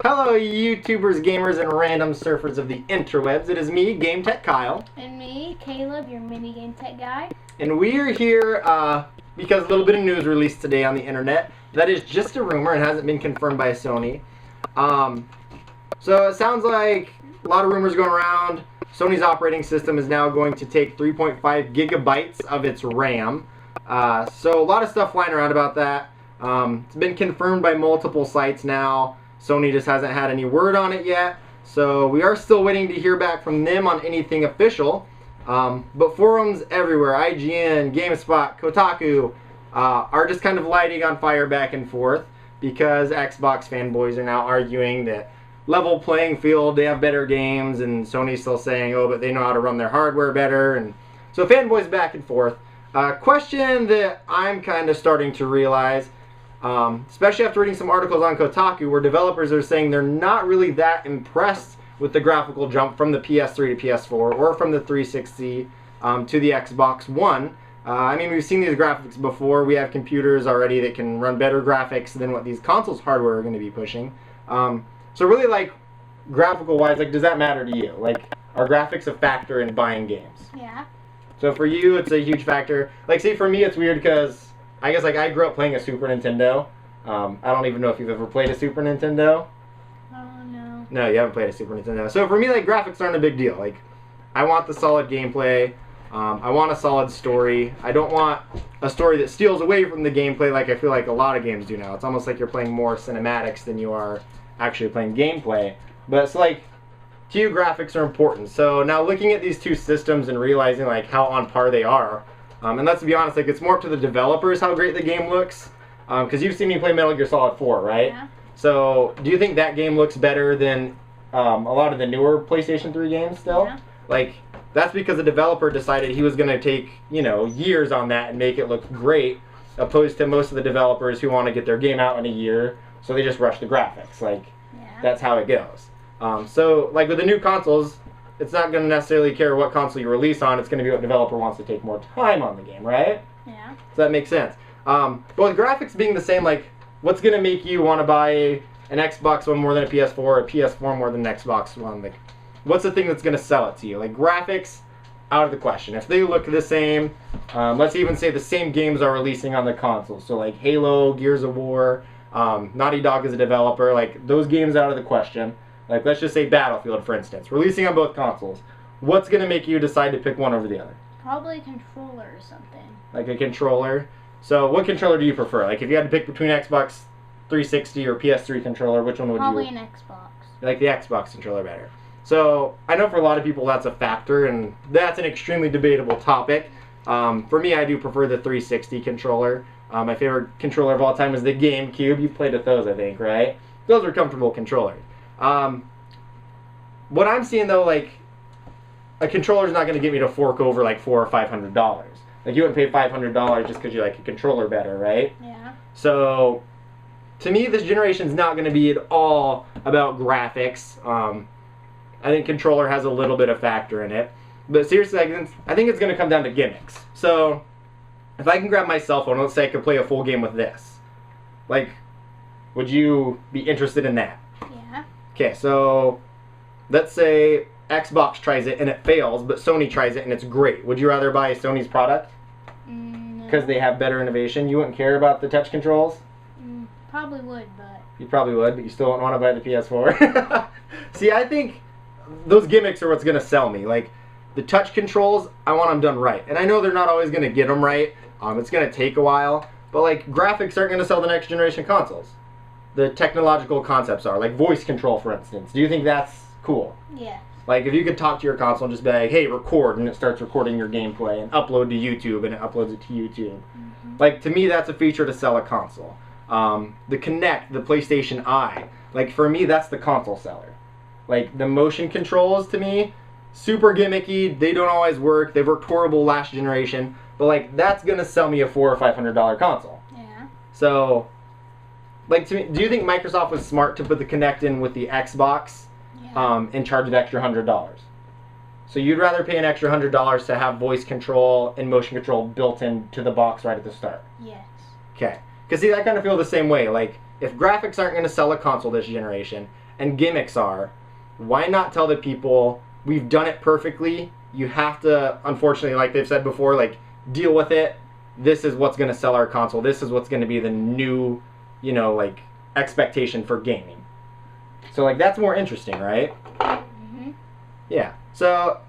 Hello, YouTubers, gamers, and random surfers of the interwebs. It is me, Game Tech Kyle. And me, Caleb, your mini game tech guy. And we are here because a little bit of news released today on the internet. That is just a rumor and hasn't been confirmed by Sony. So it sounds like a lot of rumors going around. Sony's operating system is now going to take 3.5 gigabytes of its RAM. So a lot of stuff flying around about that. It's been confirmed by multiple sites now. Sony just hasn't had any word on it yet. So we are still waiting to hear back from them on anything official. But forums everywhere, IGN, GameSpot, Kotaku, are just kind of lighting on fire back and forth because Xbox fanboys are now arguing that level playing field, they have better games, and Sony's still saying, oh, but they know how to run their hardware better. And so fanboys back and forth. Question that I'm kind of starting to realize, especially after reading some articles on Kotaku where developers are saying they're not really that impressed with the graphical jump from the PS3 to PS4 or from the 360 to the Xbox One. I mean, we've seen these graphics before. We have computers already that can run better graphics than what these consoles hardware are going to be pushing. So really, like, graphical-wise, like, does that matter to you? Like, are graphics a factor in buying games? Yeah. So for you, it's a huge factor. Like, see, for me, it's weird because I guess, like, I grew up playing a Super Nintendo. I don't even know if you've ever played a Super Nintendo. Oh, no. No, you haven't played a Super Nintendo. So for me, like, graphics aren't a big deal. Like, I want the solid gameplay. I want a solid story. I don't want a story that steals away from the gameplay like I feel like a lot of games do now. It's almost like you're playing more cinematics than you are actually playing gameplay. But it's like, to you, graphics are important. So now looking at these two systems and realizing, like, how on par they are, and let's be honest, like, it's more up to the developers how great the game looks. Because you've seen me play Metal Gear Solid 4, right? Yeah. So do you think that game looks better than a lot of the newer PlayStation 3 games still? Yeah. Like, that's because the developer decided he was going to take, you know, years on that and make it look great, opposed to most of the developers who want to get their game out in a year, so they just rush the graphics. Like, Yeah. that's how it goes. So, like, with the new consoles, it's not going to necessarily care what console you release on. It's going to be what developer wants to take more time on the game, right? Yeah. So that makes sense. But with graphics being the same, like, what's going to make you want to buy an Xbox One more than a PS4, or a PS4 more than an Xbox One? Like, what's the thing that's going to sell it to you? Like, graphics, out of the question. If they look the same, let's even say the same games are releasing on the console. So, like, Halo, Gears of War, Naughty Dog is a developer. Like, those games out of the question. Like, let's just say Battlefield, for instance, releasing on both consoles. What's going to make you decide to pick one over the other? Probably a controller or something. Like a controller. So what controller do you prefer? Like, if you had to pick between Xbox 360 or PS3 controller, which one would Probably you? an Xbox. You like the Xbox controller better. So I know for a lot of people that's a factor, and that's an extremely debatable topic. For me, I do prefer the 360 controller. My favorite controller of all time is the GameCube. You played with those, I think, right? Those are comfortable controllers. What I'm seeing, though, like, a controller's not going to get me to fork over like $400 or $500. Like, you wouldn't pay $500 just because you like a controller better, right? Yeah. So, to me, this generation's not going to be at all about graphics. I think controller has a little bit of factor in it. But seriously, I think it's going to come down to gimmicks. So, if I can grab my cell phone, let's say I could play a full game with this. Like, would you be interested in that? Yeah. Okay, so let's say Xbox tries it and it fails, but Sony tries it and it's great. Would you rather buy Sony's product? No. Because they have better innovation? You wouldn't care about the touch controls? Probably would, but... You probably would, but you still wouldn't want to buy the PS4. See, I think those gimmicks are what's going to sell me. Like, the touch controls, I want them done right. And I know they're not always going to get them right. It's going to take a while. But, like, graphics aren't going to sell the next generation consoles. The technological concepts are. Like, voice control, for instance. Do you think that's cool? Yeah. Like, if you could talk to your console and just be like, hey, record, and it starts recording your gameplay, and upload to YouTube, and it uploads it to YouTube. Mm-hmm. Like, to me, that's a feature to sell a console. The Kinect, the PlayStation Eye, like, for me, that's the console seller. Like, the motion controls, to me, super gimmicky. They don't always work. They worked horrible last generation. But, like, that's going to sell me a $400 or $500 console. Yeah. So, like, to me, do you think Microsoft was smart to put the Kinect in with the Xbox? Yeah. And charge an extra $100. So you'd rather pay an extra $100 to have voice control and motion control built into the box right at the start. Yes. Okay. Because see, I kind of feel the same way. Like, if graphics aren't going to sell a console this generation and gimmicks are, why not tell the people we've done it perfectly? You have to, unfortunately, like they've said before, like, deal with it. This is what's going to sell our console. This is what's going to be the new, you know, like, expectation for gaming. So, like, that's more interesting, right? Mm-hmm. Yeah. So,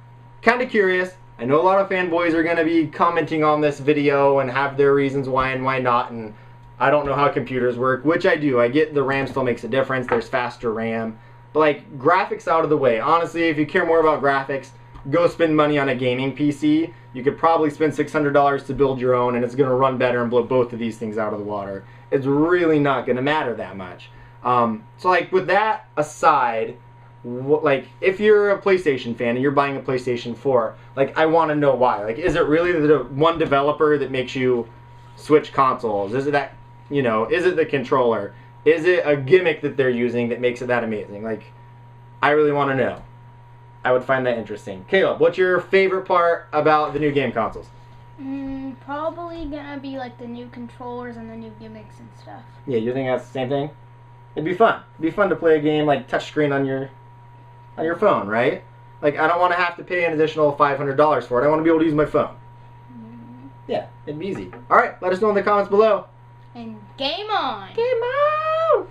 kind of curious. I know a lot of fanboys are going to be commenting on this video and have their reasons why and why not, and I don't know how computers work, which I do. I get the RAM still makes a difference. There's faster RAM. But, like, graphics out of the way. Honestly, if you care more about graphics, go spend money on a gaming PC. You could probably spend $600 to build your own, and it's going to run better and blow both of these things out of the water. It's really not going to matter that much. So, like, with that aside, like, if you're a PlayStation fan and you're buying a PlayStation 4, like, I want to know why. Like, is it really the one developer that makes you switch consoles? Is it that, you know, is it the controller? Is it a gimmick that they're using that makes it that amazing? Like, I really want to know. I would find that interesting. Caleb, what's your favorite part about the new game consoles? Probably gonna be like the new controllers and the new gimmicks and stuff. Yeah, you think that's the same thing? It'd be fun. It'd be fun to play a game like touchscreen on your phone, right? Like, I don't want to have to pay an additional $500 for it. I want to be able to use my phone. Yeah, it'd be easy. All right, let us know in the comments below. And game on! Game on!